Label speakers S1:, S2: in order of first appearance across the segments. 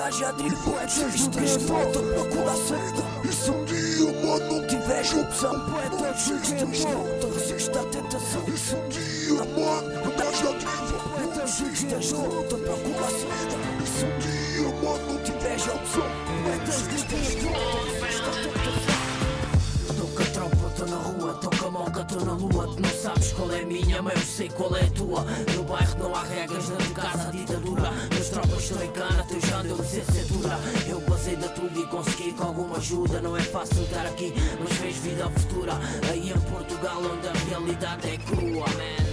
S1: andas a driblar, desistes, volta, procura a saída. E se um dia, mano, não tiveres opção, desistes, volta, resiste à tentação. E se um dia, mano, andas a driblar, desistes, volta, procura a saída. E se um dia, mano, não tiveres opção, desistes, volta, resiste à tentação. Tô com a tropa, tô na rua, tô com a moca, tô na lua. Tu não sabes qual é a minha, mas eu sei qual é a tua. No bairro não há regras, na tua casa a ditadura. Meus tropas estão em cana, teu já deu licenciatura. Eu passei da tudo e consegui com alguma ajuda. Não é fácil estar aqui, mas vejo vida futura. Aí em Portugal onde a realidade é crua, man.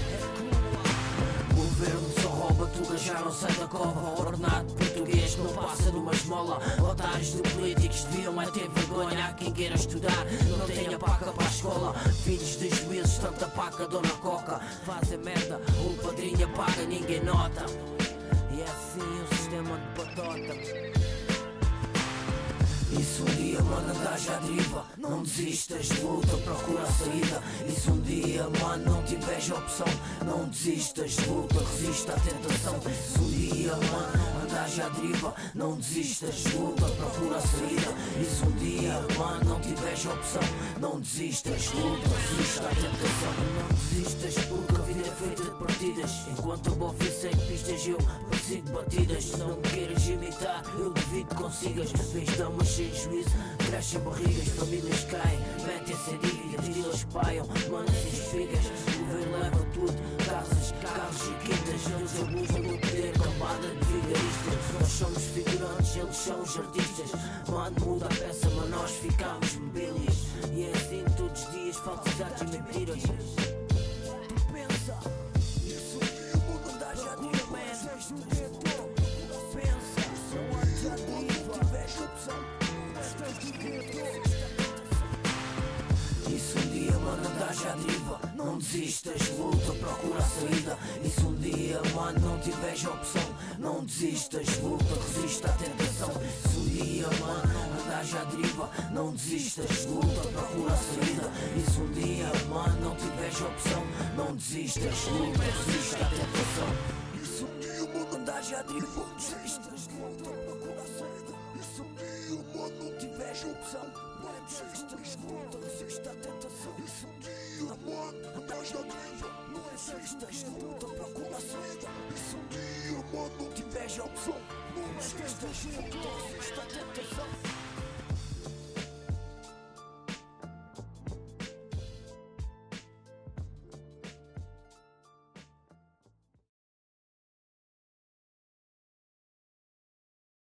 S1: O governo só rouba, tu já não sai da cova. Ordenado português não passa de uma esmola. Otários de políticos deviam é ter vergonha. Há quem queira estudar, não tenha paca para a escola. Filhos de juízes, tanta paca, dona Coca. Fazem merda, o padrinho paga, ninguém nota. E é assim o sistema de patota. E se um dia, mano, andas à deriva, não desistas de luta, procura a saída. E se um dia, mano, não tiveres opção, não desistas de luta, resiste à tentação. Se um dia, mano, andas à deriva, não desistas de luta, procura a saída. E se um dia, mano, não tiveres opção, não desistas de luta, resiste à tentação. Não desistas porque a vida é feita de partidas. Enquanto a bofe segue pistas, eu persigo batidas. Se não me queiras imitar, eu duvido que consigas. Vês damas sem juízo, crescem barrigas, famílias caem, metem-se em dívidas, dealers paiam, manas sem espigas. O governo leva tudo, casas, carros e quintas. Eles abusam do poder, cambada de vigaristas. Nós somos figurantes, eles são os artistas. Mano, muda a peça, mas nós ficamos mobílias. E é assim todos os dias, falsidades e mentiras. Tu pensa, isso é o mundo da jadia, man. Pensa, não há jadia, tiveste opção. E se um dia, mano, andas à deriva, não desistas, luta, procura a saída. E se um dia, mano, não tiveres opção, não desistas, luta, resiste à tentação. Se um dia, mano, andas à deriva, não desistas, luta, procura a saída. E se um dia, mano, não tiveres opção, não desistas, luta, resiste à tentação. E se um dia, mano, andas à deriva, desistas, luta, procura a saída. E se um dia, mano, não tiveres opção, não desistas, luta, resiste à tentação. E se um dia, mano, andas à deriva, não desistas, luta, procura a saída. E se um dia, mano, não tiveres opção, não desistas, luta, resiste à tentação.